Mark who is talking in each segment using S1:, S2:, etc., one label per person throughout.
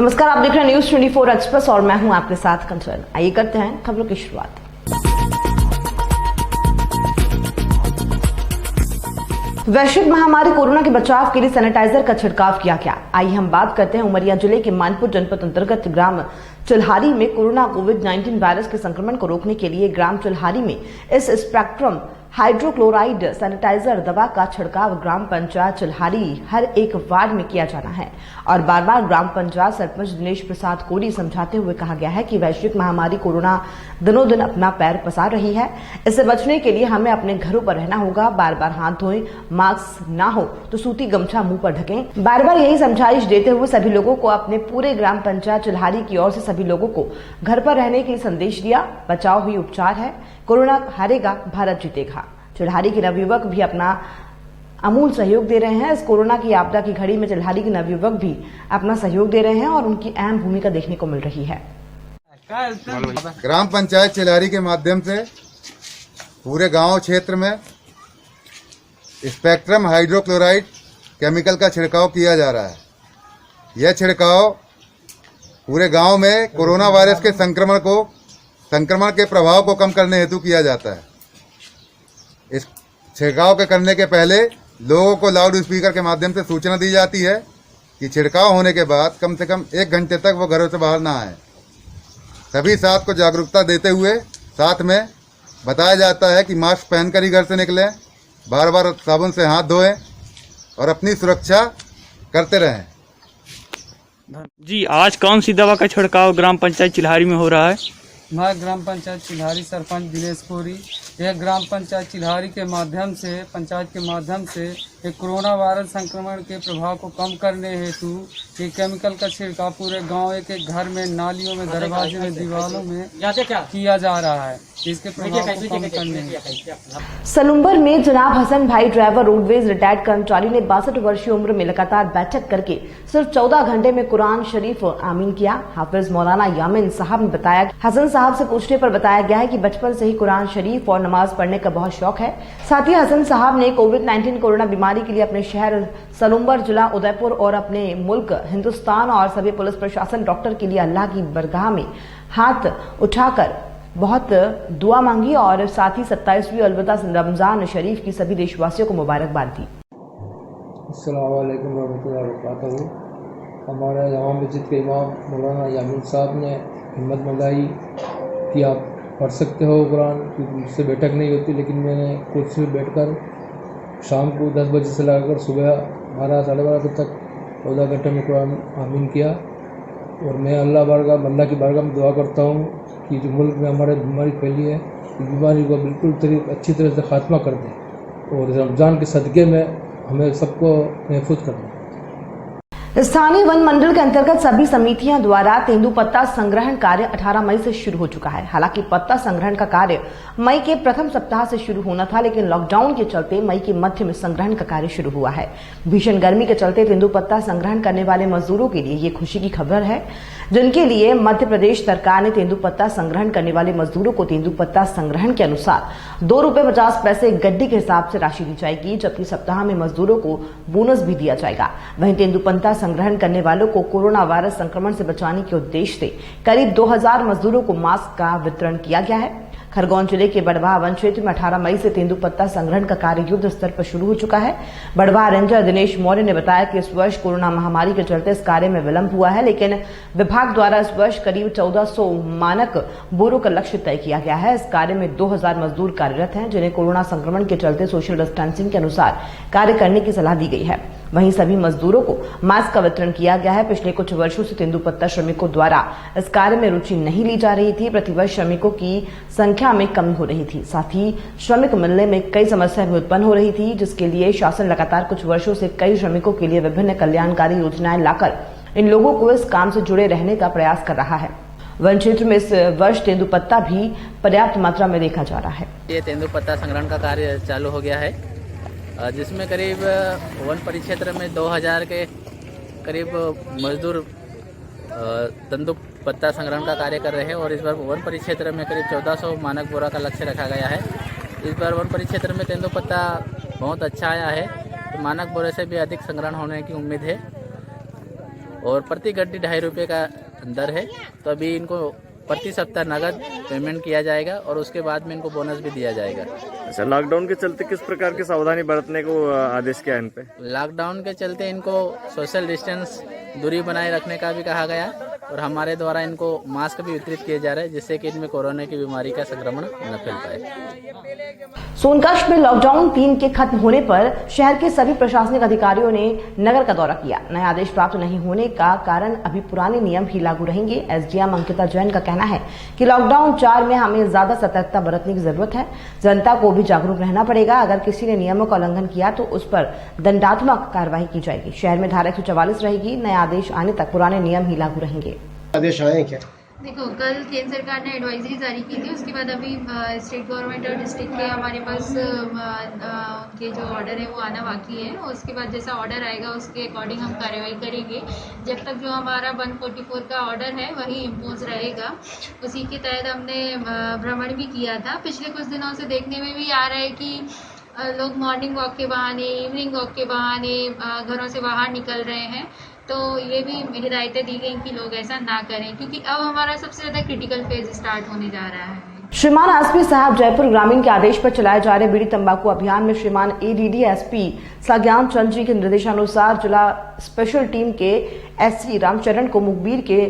S1: नमस्कार, आप देख रहे हैं न्यूज 24 एक्सप्रेस और मैं हूं आपके साथ कंचन। आइए करते हैं खबरों की शुरुआत। वैश्विक महामारी कोरोना के बचाव के लिए सैनिटाइजर का छिड़काव किया गया। आइए हम बात करते हैं उमरिया जिले के मानपुर जनपद अंतर्गत ग्राम चिल्हारी में कोरोना कोविड-19 वायरस के संक्रमण को रोकने के लिए ग्राम चिल्हारी में इस स्पेक्ट्रम हाइड्रोक्लोराइड सैनिटाइजर दवा का छिड़काव ग्राम पंचायत चिल्हारी हर एक वार्ड में किया जाना है और बार बार ग्राम पंचायत सरपंच दिनेश प्रसाद कोरी समझाते हुए कहा गया है कि वैश्विक महामारी कोरोना दिनों दिन अपना पैर पसार रही है। इससे बचने के लिए हमें अपने घरों पर रहना होगा। बार बार हाथ धोएं, मास्क ना हो तो सूती गमछा मुंह पर ढकें। बार बार यही समझाइश देते हुए सभी लोगों को अपने पूरे ग्राम पंचायत चिल्हारी की ओर से सभी लोगों को घर पर रहने के लिए संदेश दिया। बचाव ही उपचार है, कोरोना हारेगा, भारत जीतेगा। चिल्हारी के नवयुवक भी अपना अमूल सहयोग दे रहे हैं। इस कोरोना की आपदा की घड़ी में चिल्हारी के नवयुवक भी अपना सहयोग दे रहे हैं और उनकी अहम भूमिका देखने को मिल रही है।
S2: ग्राम पंचायत चिल्हारी के माध्यम से पूरे गांव क्षेत्र में स्पेक्ट्रम हाइड्रोक्लोराइड केमिकल का छिड़काव किया जा रहा है। यह छिड़काव पूरे गांव में कोरोना वायरस के संक्रमण के प्रभाव को कम करने हेतु किया जाता है। इस छिड़काव के करने के पहले लोगों को लाउड स्पीकर के माध्यम से सूचना दी जाती है कि छिड़काव होने के बाद कम से कम 1 घंटे तक वो घरों से बाहर ना आए। सभी साथ को जागरूकता देते हुए साथ में बताया जाता है कि मास्क पहनकर ही घर से निकलें, बार बार साबुन से हाथ धोएं और अपनी सुरक्षा करते रहें।
S3: जी, आज कौन सी दवा का छिड़काव ग्राम पंचायत चिल्हारी में हो रहा है?
S4: मैं ग्राम पंचायत चिल्हारी सरपंच दिनेश कोरी। यह ग्राम पंचायत चिल्हारी के माध्यम से पंचायत के माध्यम से एक कोरोना वायरस संक्रमण के प्रभाव को कम करने हेतु ये केमिकल का छिड़काव पूरे गांव एक एक घर में, नालियों में, दरवाजे में, दीवारों में किया जा रहा है। इसके प्रभाव को कम करने
S1: सलुम्बर में जनाब हसन भाई ड्राइवर रोडवेज रिटायर्ड कर्मचारी ने 62 वर्षीय उम्र में लगातार बैठक करके सिर्फ 14 घंटे में कुरान शरीफ आमीन किया। हाफिज मौलाना यामिन साहब ने बताया, हसन साहब से पूछने पर बताया गया है कि बचपन से ही कुरान शरीफ और नमाज पढ़ने का बहुत शौक है। साथ ही हसन साहब ने कोविड-19 कोरोना बीमारी के लिए अपने शहर सलुम्बर, जिला उदयपुर और अपने मुल्क हिंदुस्तान और सभी पुलिस प्रशासन, डॉक्टर के लिए अल्लाह की बरगाह में हाथ उठाकर बहुत दुआ मांगी और साथ ही 27वीं अलविदा रमजान शरीफ की सभी देशवासियों को मुबारकबाद दी।
S5: अस्सलाम वालेकुम रहमतुल्लाहि व बरकातहू। हमारे जामा मस्जिद के इमाम मौलाना यामिन साहब ने हिम्मत मिलाई कि आप पढ़ सकते हो कुरान, क्योंकि मुझसे बैठक नहीं होती, लेकिन मैंने कुर्सी में बैठकर शाम को 10 बजे से लगाकर सुबह 12 साढ़े 12 तक 14 घंटे में कुरान आमीन किया। और मैं अल्लाह की बारगाह में दुआ करता हूँ कि जो मुल्क में हमारे बीमारी फैली है, इस बीमारी को बिल्कुल अच्छी तरह से खात्मा कर दें और रमज़ान के सदक़े में हमें सबको महफूज कर दें।
S1: स्थानीय वन मंडल के अंतर्गत सभी समितियां द्वारा तेंदुपत्ता संग्रहण कार्य 18 मई से शुरू हो चुका है। हालांकि पत्ता संग्रहण का कार्य मई के प्रथम सप्ताह से शुरू होना था, लेकिन लॉकडाउन के चलते मई के मध्य में संग्रहण का कार्य शुरू हुआ है। भीषण गर्मी के चलते तेंदुपत्ता संग्रहण करने वाले मजदूरों के लिए ये खुशी की खबर है, जिनके लिए मध्य प्रदेश सरकार ने तेंदुपत्ता संग्रहण करने वाले मजदूरों को तेंदुपत्ता संग्रहण के अनुसार ₹2.50 गड्डी के हिसाब से राशि दी जाएगी, जबकि सप्ताह में मजदूरों को बोनस भी दिया जाएगा। वहीं तेंदुपत्ता संग्रहण करने वालों को कोरोना वायरस संक्रमण से बचाने के उद्देश्य से करीब 2000 मजदूरों को मास्क का वितरण किया गया है। खरगोन जिले के बड़वाह वन क्षेत्र में 18 मई से तेंदुपत्ता संग्रहण का कार्य युद्ध स्तर पर शुरू हो चुका है। बड़वाह रेंजर दिनेश मौर्य ने बताया कि इस वर्ष कोरोना महामारी के चलते इस कार्य में विलंब हुआ है, लेकिन विभाग द्वारा इस वर्ष करीब 1400 मानक बोरों का लक्ष्य तय किया गया है। इस कार्य में 2000 मजदूर कार्यरत हैं, जिन्हें कोरोना संक्रमण के चलते सोशल डिस्टेंसिंग के अनुसार कार्य करने की सलाह दी गई है। वहीं सभी मजदूरों को मास्क का वितरण किया गया है। पिछले कुछ वर्षों से तेंदुपत्ता श्रमिकों द्वारा इस कार्य में रुचि नहीं ली जा रही थी। प्रतिवर्ष श्रमिकों की संख्या में कमी हो रही थी, साथ ही श्रमिक मिलने में कई समस्याएं भी उत्पन्न हो रही थी, जिसके लिए शासन लगातार कुछ वर्षों से कई श्रमिकों के लिए विभिन्न कल्याणकारी योजनाएं लाकर इन लोगों को इस काम से जुड़े रहने का प्रयास कर रहा है। वन क्षेत्र में इस वर्ष तेंदुपत्ता भी पर्याप्त मात्रा में देखा जा रहा है।
S6: ये तेंदुपत्ता संग्रहण का कार्य चालू हो गया है, जिसमें करीब वन परिक्षेत्र में 2000 के करीब मजदूर तेंदुपत्ता संग्रहण का कार्य कर रहे हैं और इस बार वन परिक्षेत्र में करीब 1400 मानक बोरा का लक्ष्य रखा गया है। इस बार वन परिक्षेत्र में तेंदुपत्ता बहुत अच्छा आया है, तो मानक बोरे से भी अधिक संग्रहण होने की उम्मीद है। और प्रति गड्डी 2.5 रुपये का दर है। तो अभी इनको प्रति सप्ताह नगद पेमेंट किया जाएगा और उसके बाद में इनको बोनस भी दिया जाएगा।
S7: अच्छा, लॉकडाउन के चलते किस प्रकार की सावधानी बरतने को आदेश किया है इन पे?
S6: लॉकडाउन के चलते इनको सोशल डिस्टेंस दूरी बनाए रखने का भी कहा गया और हमारे द्वारा इनको मास्क भी वितरित किए जा रहे हैं जिससे कि इनमें कोरोना की बीमारी का संक्रमण न फैल पाए।
S1: सोनकच्छ में लॉकडाउन 3 के खत्म होने पर शहर के सभी प्रशासनिक अधिकारियों ने नगर का दौरा किया। नया आदेश प्राप्त नहीं होने का कारण अभी पुराने नियम ही लागू रहेंगे। एसडीएम अंकिता जैन का कहना है कि लॉकडाउन 4 में हमें ज्यादा सतर्कता बरतने की जरूरत है। जनता को भी जागरूक रहना पड़ेगा। अगर किसी ने नियमों का उल्लंघन किया तो उस पर दंडात्मक कार्रवाई की जाएगी। शहर में धारा 144 रहेगी। नया आदेश आने तक पुराने नियम ही लागू रहेंगे।
S8: आदेश आए क्या?
S9: देखो, कल केंद्र सरकार ने एडवाइजरी जारी की थी, उसके बाद अभी स्टेट गवर्नमेंट और डिस्ट्रिक्ट के हमारे पास उनके जो ऑर्डर है वो आना बाकी है। उसके बाद जैसा ऑर्डर आएगा उसके अकॉर्डिंग हम कार्रवाई करेंगे। जब तक जो हमारा 144 का ऑर्डर है वही इम्पोज रहेगा। उसी के तहत हमने भ्रमण भी किया था। पिछले कुछ दिनों से देखने में भी आ रहा है कि लोग मॉर्निंग वॉक के बहाने, इवनिंग वॉक के बहाने घरों से बाहर निकल रहे हैं। तो ये भी हिदायतें दी गई कि लोग ऐसा ना करें, क्योंकि अब हमारा सबसे ज़्यादा क्रिटिकल फेज स्टार्ट होने जा रहा है।
S1: श्रीमान एसपी साहब जयपुर ग्रामीण के आदेश पर चलाए जा रहे बीड़ी तंबाकू अभियान में श्रीमान एडीडी एसपी साज्ञान चंद जी के निर्देशानुसार जिला स्पेशल टीम के एससी रामचरण को मुखबिर के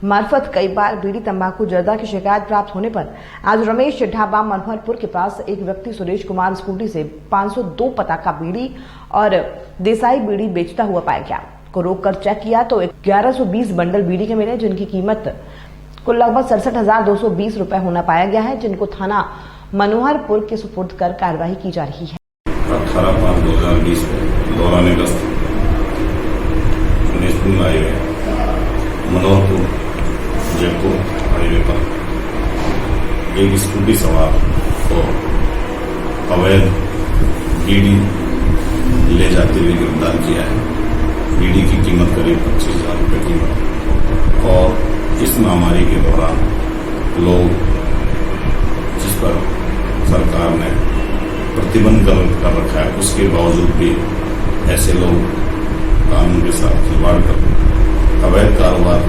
S1: मार्फत कई बार बीड़ी तंबाकू जर्दा की शिकायत प्राप्त होने पर आज रमेश ढाबा मनोहरपुर के पास एक व्यक्ति सुरेश कुमार स्कूटी से 502 पता का बीड़ी और देसाई बीड़ी बेचता हुआ पाया गया। को रोककर चेक किया तो 1120 बंडल बीड़ी के मिले, जिनकी कीमत कुल लगभग 67,220 रुपए होना पाया गया है, जिनको थाना मनोहरपुर के सुपुर्द कर कार्रवाई की जा रही है।
S10: 18/5/2020 को दौरान गश्त मनोहरपुर जयपुर हाईवे पर एक स्कूटी सवार को अवैध बीड़ी ले जाते हुए गिरफ्तार किया है। बीड़ी की कीमत करीब 25,000 रुपये कीमत। और इस महामारी के दौरान लोग, जिस पर सरकार ने प्रतिबंध कर रखा है, उसके बावजूद भी ऐसे लोग कानून के साथ खिलवाड़ कर अवैध कारोबार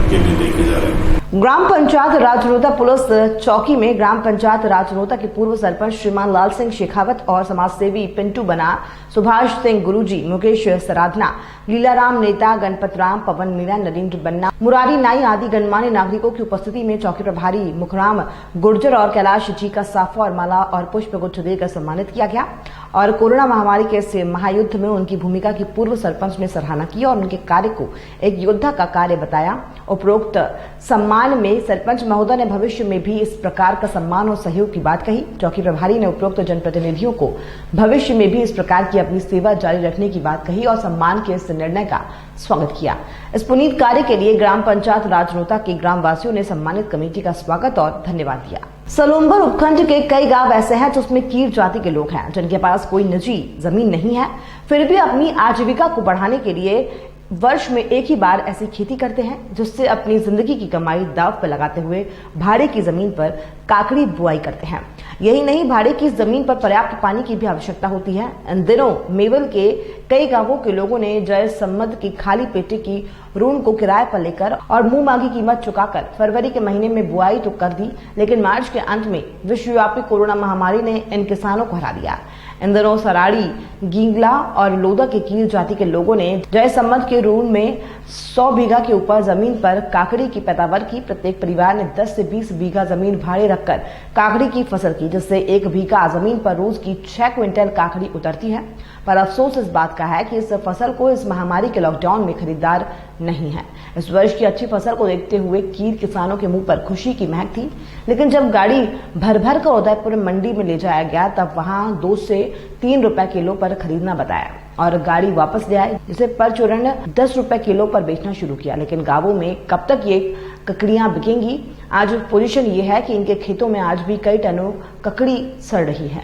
S10: के लिए देखे जा रहे हैं।
S1: ग्राम पंचायत राजनोता पुलिस चौकी में ग्राम पंचायत राजनोता के पूर्व सरपंच श्रीमान लाल सिंह शेखावत और समाजसेवी पिंटू बना, सुभाष सिंह गुरुजी, मुकेश सराधना, लीलाराम नेता, गणपत राम, पवन मीणा, नरेंद्र बन्ना, मुरारी नाई आदि गणमान्य नागरिकों की उपस्थिति में चौकी प्रभारी मुखराम गुर्जर और कैलाश जी का साफा और माला और पुष्प गुच्छ देकर सम्मानित किया गया। और कोरोना महामारी के इस महायुद्ध में उनकी भूमिका की पूर्व सरपंच ने सराहना की और उनके कार्य को एक योद्धा का कार्य बताया। उपरोक्त सम्मान में सरपंच महोदय ने भविष्य में भी इस प्रकार का सम्मान और सहयोग की बात कही। चौकी प्रभारी ने उपरोक्त जनप्रतिनिधियों को भविष्य में भी इस प्रकार की अपनी सेवा जारी रखने की बात कही और सम्मान के इस निर्णय का स्वागत किया। इस पुनीत कार्य के लिए ग्राम पंचायत राजनोता के ग्रामवासियों ने सम्मानित कमेटी का स्वागत और धन्यवाद दिया। सलोम्बर उपखंड के कई गांव ऐसे हैं जिसमें कीर जाति के लोग हैं, जिनके पास कोई निजी जमीन नहीं है, फिर भी अपनी आजीविका को बढ़ाने के लिए वर्ष में एक ही बार ऐसी खेती करते हैं, जिससे अपनी जिंदगी की कमाई दांव पर लगाते हुए भाड़े की जमीन पर काकड़ी बुआई करते हैं। यही नहीं, भाड़े की जमीन पर पर्याप्त पानी की भी आवश्यकता होती है। इन दिनों मेवल के कई गांवों के लोगों ने जय सम्मत की खाली पेटी की रूम को किराए पर लेकर और मुंह मांगी कीमत चुकाकर फरवरी के महीने में बुआई तो कर दी, लेकिन मार्च के अंत में विश्वव्यापी कोरोना महामारी ने इन किसानों को हरा दिया। इन दिनों सराड़ी, गींगला और लोदा के कीर जाति के लोगों ने जय सम्मत के रूम में 100 बीघा के ऊपर जमीन पर काकड़ी की पैदावार की। प्रत्येक परिवार ने 10 से 20 बीघा जमीन भाड़े रखकर काकड़ी की फसल की, जिससे 1 बीघा जमीन पर रोज की 6 क्विंटल काकड़ी उतरती है। पर अफसोस इस बात का है कि इस फसल को इस महामारी के लॉकडाउन में खरीदार नहीं है। इस वर्ष की अच्छी फसल को देखते हुए कीर किसानों के मुंह पर खुशी की महक थी, लेकिन जब गाड़ी भर भर कर उदयपुर मंडी में ले जाया गया तब वहां 2 से 3 रुपए किलो पर खरीदना बताया और गाड़ी वापस ले आए, जिसे परचूरण 10 रुपए किलो पर बेचना शुरू किया। लेकिन गांवों में कब तक ये ककड़ियां बिकेंगी? आज पोजीशन ये है कि इनके खेतों में आज भी कई टनों ककड़ी सड़ रही है।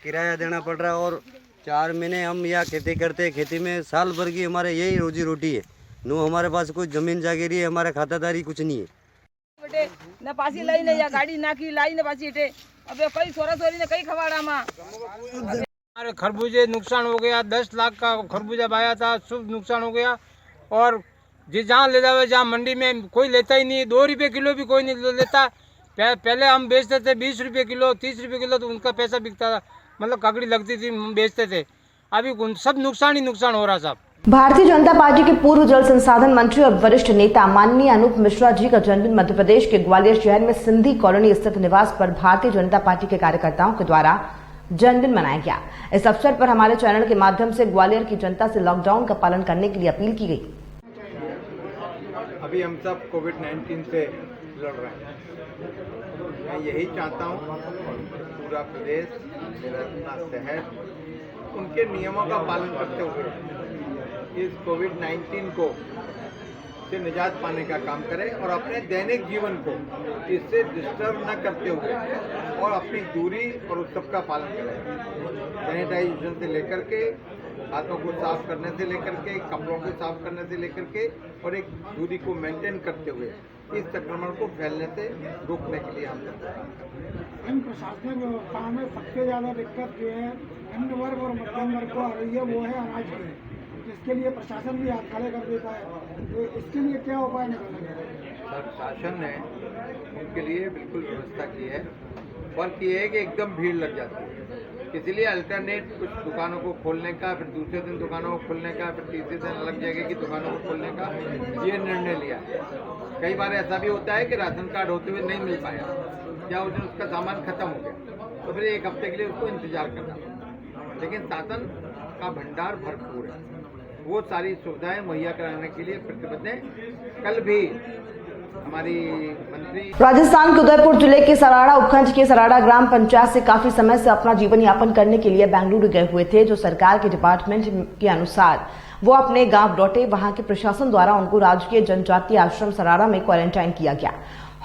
S11: किराया देना पड़ रहा है और 4 महीने हम यहाँ खेती करते हैं। खेती में साल भर की हमारे यही रोजी रोटी है। नो हमारे पास कोई जमीन जागीरी है, हमारे खातादारी कुछ नहीं है।
S12: न पासी लाई न या गाड़ी ना की लाई न पासी इटे अबे कई सोरा सोरी ने कई खवाड़ा मा
S4: हमारे खरबूजे नुकसान हो गया। 10 लाख का खरबूजा बाया था, शुभ नुकसान हो गया। और जिस जहाँ ले जावे, जहाँ मंडी में कोई लेता ही नहीं, 2 रुपये किलो भी कोई नहीं लेता। पहले हम बेचते थे 20 रुपये किलो, 30 रुपये किलो, तो उनका पैसा बिकता था, मतलब ककड़ी लगती थी, हम बेचते थे। अभी सब नुकसान ही नुकसान हो रहा साहब।
S1: भारतीय जनता पार्टी के पूर्व जल संसाधन मंत्री और वरिष्ठ नेता माननीय अनूप मिश्रा जी का जन्मदिन मध्य प्रदेश के ग्वालियर शहर में सिंधी कॉलोनी स्थित निवास पर भारतीय जनता पार्टी के कार्यकर्ताओं के द्वारा जन्मदिन मनाया गया। इस अवसर पर हमारे चैनल के माध्यम से ग्वालियर की जनता से लॉकडाउन का पालन करने के लिए अपील की गई।
S8: अभी हम सब कोविड-19 से लड़ रहे हैं। मैं यही चाहता हूँ पूरा प्रदेश, मेरा अपना शहर उनके नियमों का पालन करते हुए इस कोविड-19 को से निजात पाने का काम करें और अपने दैनिक जीवन को इससे डिस्टर्ब न करते हुए और अपनी दूरी और उस सब का पालन करें। सैनिटाइजेशन से लेकर के, हाथों को साफ करने से लेकर के, कपड़ों को साफ करने से लेकर के और एक दूरी को मेंटेन करते हुए इस संक्रमण को फैलने से रोकने के लिए हम
S13: इन प्रशासनिक व्यवस्थाओं में सबसे ज़्यादा दिक्कत जो है अन्य वर्ग और मध्यम वर्ग को आ रही है, वो है अनाज की, जिसके लिए प्रशासन भी हाथ खड़े कर देता है। तो इसके लिए क्या उपाय निकाला जाए?
S8: शासन ने उनके लिए बिल्कुल व्यवस्था की है, फर्क ये है कि एकदम भीड़ लग जाती है, इसलिए अल्टरनेट कुछ दुकानों को खोलने का, फिर दूसरे दिन दुकानों को खोलने का, फिर तीसरे दिन अलग जगह की दुकानों को खोलने का ये निर्णय लिया है। कई बार ऐसा भी होता है कि राशन कार्ड होते हुए नहीं मिल पाया या उस दिन उसका सामान खत्म हो गया, तो फिर 1 हफ्ते के लिए उसको इंतजार करना पड़ा। लेकिन साधन का भंडार भरपूर है, वो सारी सुविधाएं मुहैया कराने के लिए प्रतिबद्ध हैं। कल भी हमारी मंत्री
S1: राजस्थान के उदयपुर जिले के सराड़ा उपखंड के सराड़ा ग्राम पंचायत से काफी समय से अपना जीवन यापन करने के लिए बेंगलुरु गए हुए थे। जो सरकार के डिपार्टमेंट के अनुसार वो अपने गांव लौटे, वहां के प्रशासन द्वारा उनको राजकीय जनजातीय आश्रम सराड़ा में क्वारंटाइन किया गया।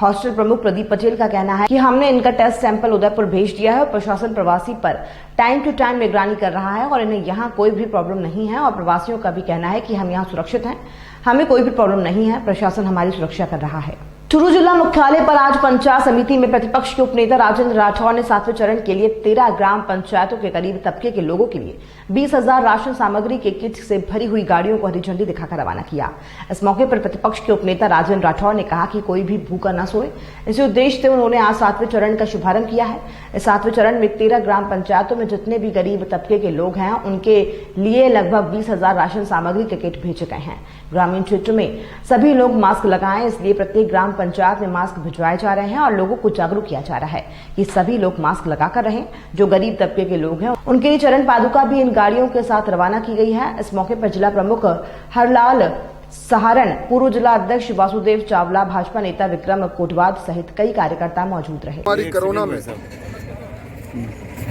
S1: हॉस्टल प्रमुख प्रदीप पटेल का कहना है कि हमने इनका टेस्ट सैंपल उदयपुर भेज दिया है और प्रशासन प्रवासी पर टाइम टू टाइम निगरानी कर रहा है और इन्हें यहाँ कोई भी प्रॉब्लम नहीं है और प्रवासियों का भी कहना है कि हम यहाँ सुरक्षित हैं, हमें कोई भी प्रॉब्लम नहीं है, प्रशासन हमारी सुरक्षा कर रहा है। चूरू जिला मुख्यालय पर आज पंचायत समिति में प्रतिपक्ष के उपनेता राजेंद्र राठौर ने 7वें चरण के लिए 13 ग्राम पंचायतों के करीब तबके के लोगों के लिए 20,000 राशन सामग्री के किट से भरी हुई गाड़ियों को हरी झंडी दिखाकर रवाना किया। इस मौके पर प्रतिपक्ष के उपनेता राजेंद्र राठौर ने कहा कि कोई भी भूखा न सोए, इसी उद्देश्य से उन्होंने आज 7वें चरण का शुभारंभ किया है। इस 7वें चरण में 13 ग्राम पंचायतों में जितने भी गरीब तबके के लोग हैं उनके लिए लगभग 20,000 राशन सामग्री के किट भेजे गए हैं। ग्रामीण क्षेत्र में सभी लोग मास्क लगाएं, इसलिए प्रत्येक ग्राम पंचायत में मास्क भिजवाए जा रहे हैं और लोगों को जागरूक किया जा रहा है कि सभी लोग मास्क लगाकर रहें। जो गरीब तबके के लोग हैं उनके लिए चरण पादुका भी इन गाड़ियों के साथ रवाना की गई है। इस मौके पर जिला प्रमुख हरलाल सहारण, पूर्व जिला अध्यक्ष वासुदेव चावला, भाजपा नेता विक्रम कोटवाद सहित कई कार्यकर्ता मौजूद रहे।
S14: हमारी कोरोना में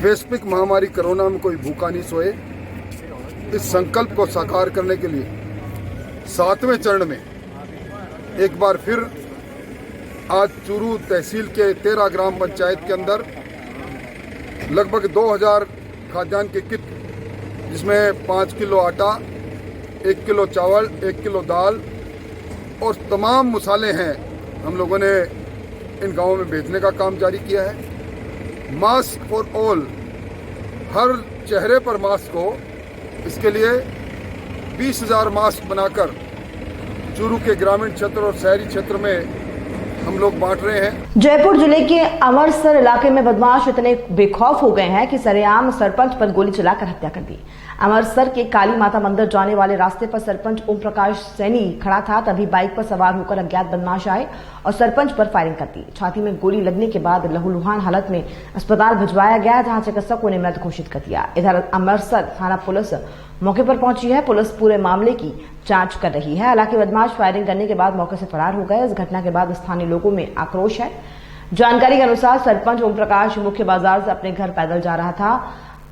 S14: वैश्विक महामारी कोरोना में कोई भूखा नहीं सोए, इस संकल्प को साकार करने के लिए 7वें चरण में एक बार फिर आज चूरू तहसील के 13 ग्राम पंचायत के अंदर लगभग 2000 खाद्यान्न के किट, जिसमें 5 किलो आटा, 1 किलो चावल, 1 किलो दाल और तमाम मसाले हैं, हम लोगों ने इन गांवों में भेजने का काम जारी किया है। मास्क फॉर ऑल, हर चेहरे पर मास्क हो, इसके लिए 20,000 मास्क बनाकर चूरू के ग्रामीण क्षेत्र और शहरी क्षेत्र में हम लोग बांट रहे हैं।
S1: जयपुर जिले के अमरसर इलाके में बदमाश इतने बेखौफ हो गए हैं कि सरेआम सरपंच पर गोली चलाकर हत्या कर दी। अमरसर के काली माता मंदिर जाने वाले रास्ते पर सरपंच ओम प्रकाश सैनी खड़ा था, तभी बाइक पर सवार होकर अज्ञात बदमाश आए और सरपंच पर फायरिंग कर दी। छाती में गोली लगने के बाद लहूलुहान हालत में अस्पताल भिजवाया गया, जहां चिकित्सकों ने मृत घोषित कर दिया। इधर अमरसर थाना पुलिस मौके पर पहुंची है। पुलिस पूरे मामले की जांच कर रही है। हालांकि बदमाश फायरिंग करने के बाद मौके से फरार हो गए। इस घटना के बाद स्थानीय लोगों में आक्रोश है। जानकारी के अनुसार सरपंच ओम प्रकाश मुख्य बाजार से अपने घर पैदल जा रहा था।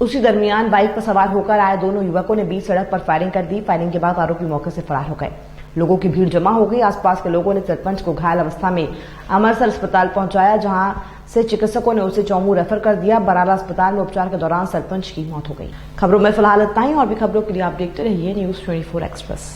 S1: उसी दरमियान बाइक पर सवार होकर आए दोनों युवकों ने बीच सड़क पर फायरिंग कर दी। फायरिंग के बाद आरोपी मौके से फरार हो गए। लोगों की भीड़ जमा हो गई। आसपास के लोगों ने सरपंच को घायल अवस्था में अमरसर अस्पताल पहुंचाया, जहां से चिकित्सकों ने उसे चौमू रेफर कर दिया। बराला अस्पताल में उपचार के दौरान सरपंच की मौत हो गई। खबरों में फिलहाल इतना ही, और भी खबरों के लिए आप देखते रहिए न्यूज़ 24 एक्सप्रेस।